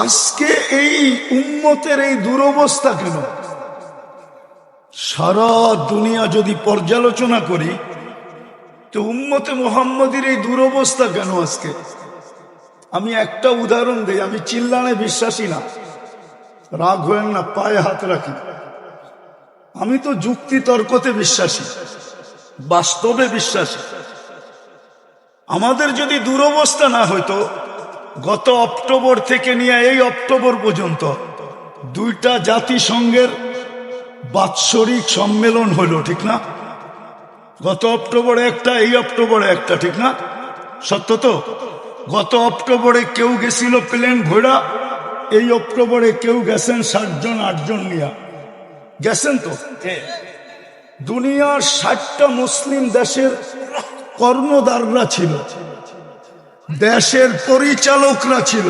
আজকে এই উম্মতের এই দুরবস্থা কেন? সারা দুনিয়া যদি পর্যালোচনা করি তো উম্মতে মুহাম্মদীর এই দুরবস্থা কেন আজকে? আমি একটা উদাহরণ দেই, আমি চিল্লানে বিশ্বাসী না, রাগ হয়েন না, পায়ে হাত রাখি। আমি তো যুক্তি তর্কতে বিশ্বাসী, বাস্তবে বিশ্বাসী। আমাদের যদি দুরবস্থা না হইতো, গত অক্টোবর থেকে নিয়ে এই অক্টোবর পর্যন্ত দুইটা জাতিসংঘের বাৎসরিক সম্মেলন হলো, ঠিক না? গত অক্টোবরে একটা, এই অক্টোবরে একটা, ঠিক না? সত্য তো? গত অক্টোবরে কেউ গেছিল প্লেন ঘোড়া, এই অক্টোবরে কেউ গেছেন 60 জন 8 জন নিয়ে গেছেন। তো দুনিয়ার 60টা মুসলিম দেশের কর্ণধাররা ছিল, দেশের পরিচালকরা ছিল,